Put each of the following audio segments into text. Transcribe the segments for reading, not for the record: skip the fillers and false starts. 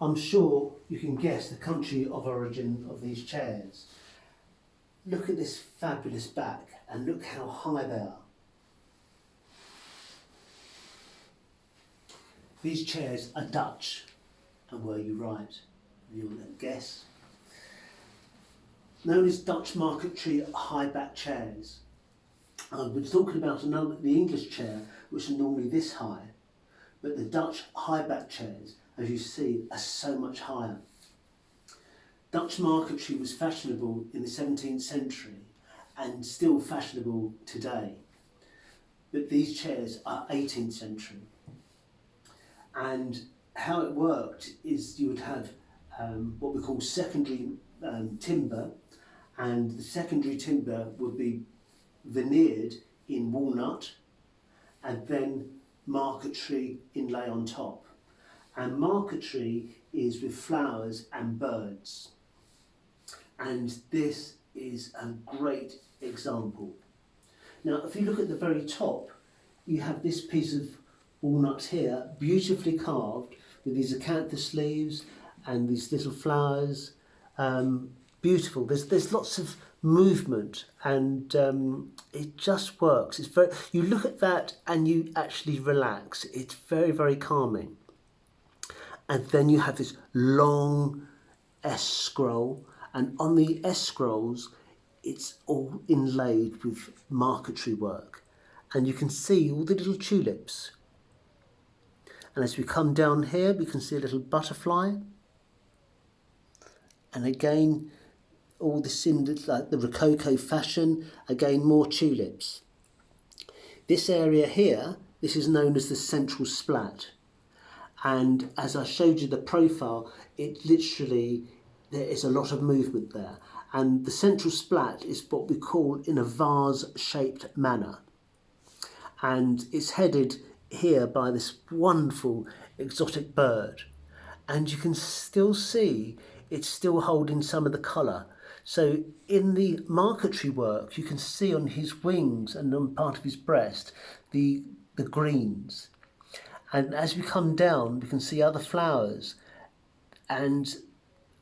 I'm sure you can guess the country of origin of these chairs. Look at this fabulous back and look how high they are. These chairs are Dutch, and were you right? You'll guess. Known as Dutch marquetry high back chairs. We're talking about the English chair, which are normally this high, but the Dutch high back chairs, as you see, are so much higher. Dutch marquetry was fashionable in the 17th century and still fashionable today, but these chairs are 18th century. And how it worked is you would have what we call secondary timber, and the secondary timber would be veneered in walnut and then marquetry inlay on top. And marquetry is with flowers and birds. And this is a great example. Now, if you look at the very top, you have this piece of walnut here, beautifully carved with these acanthus leaves and these little flowers. Beautiful. There's lots of movement, and it just works. It's very. You look at that and you actually relax. It's very, very calming. And then you have this long S scroll, and on the S scrolls, it's all inlaid with marquetry work, and you can see all the little tulips. And as we come down here, we can see a little butterfly. And again, all this in like the Rococo fashion, again more tulips. This area here, this is known as the central splat. And as I showed you the profile, it literally, there is a lot of movement there. And the central splat is what we call in a vase-shaped manner. And it's headed here by this wonderful exotic bird, and you can still see it's still holding some of the colour. So in the marquetry work, you can see on his wings and on part of his breast the greens, and as we come down we can see other flowers. And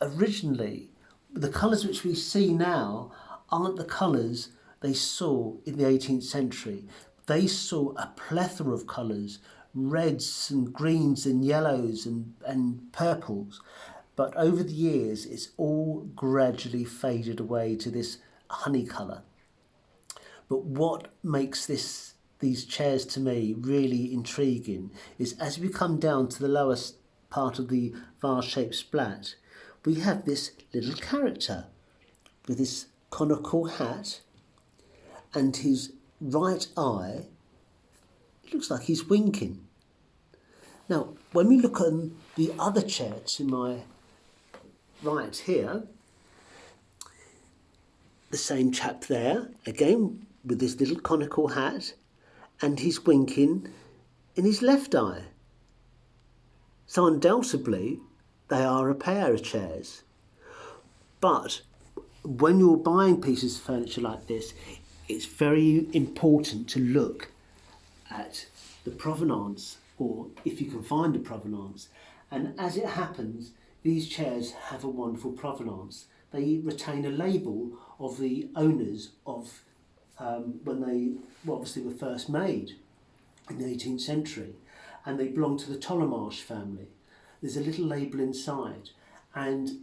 originally the colours which we see now aren't the colours they saw in the 18th century. They saw a plethora of colours, reds and greens and yellows and purples. But over the years, it's all gradually faded away to this honey colour. But what makes these chairs to me really intriguing is as we come down to the lowest part of the vase-shaped splat, we have this little character with this conical hat, and his right eye, it looks like he's winking. Now, when we look on the other chair to my right here, the same chap there, again with this little conical hat, and he's winking in his left eye. So undoubtedly, they are a pair of chairs. But when you're buying pieces of furniture like this, it's very important to look at the provenance, or if you can find a provenance. And as it happens, these chairs have a wonderful provenance. They retain a label of the owners of when they obviously were first made in the 18th century, and they belong to the Tollemache family. There's a little label inside, and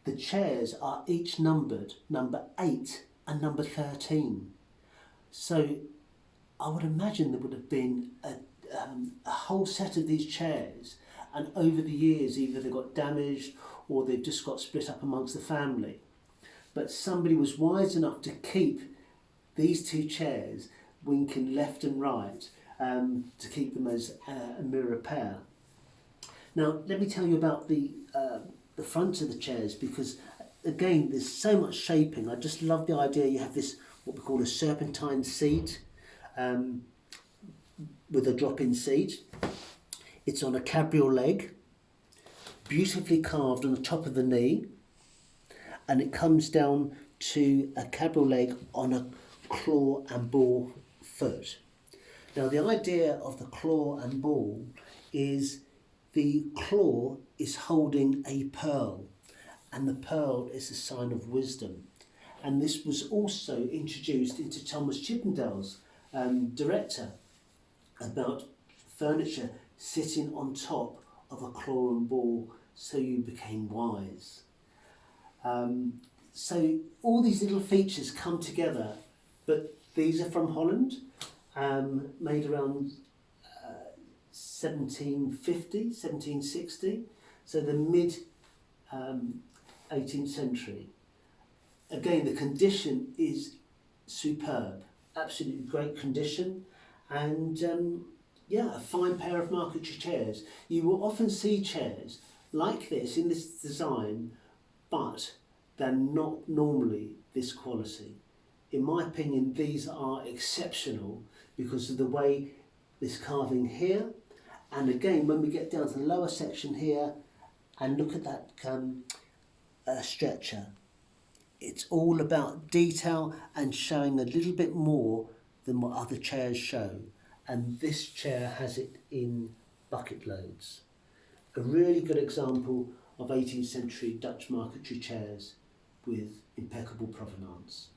the chairs are each numbered, number 8 and number 13. So I would imagine there would have been a whole set of these chairs, and over the years either they got damaged or they've just got split up amongst the family. But somebody was wise enough to keep these two chairs winking left and right, to keep them as a mirror pair. Now let me tell you about the front of the chairs, because again there's so much shaping. I just love the idea you have this what we call a serpentine seat, with a drop-in seat. It's on a cabriole leg, beautifully carved on the top of the knee, and it comes down to a cabriole leg on a claw and ball foot. Now the idea of the claw and ball is the claw is holding a pearl, and the pearl is a sign of wisdom. And this was also introduced into Thomas Chippendale's director about furniture sitting on top of a claw and ball so you became wise. So all these little features come together, but these are from Holland, made around 1750, 1760, so the mid 18th century. Again, the condition is superb, absolutely great condition, and yeah, a fine pair of marquetry chairs. You will often see chairs like this in this design, but they're not normally this quality. In my opinion, these are exceptional because of the way this carving here, and again when we get down to the lower section here and look at that stretcher, it's all about detail and showing a little bit more than what other chairs show, and this chair has it in bucket loads. A really good example of 18th century Dutch marquetry chairs with impeccable provenance.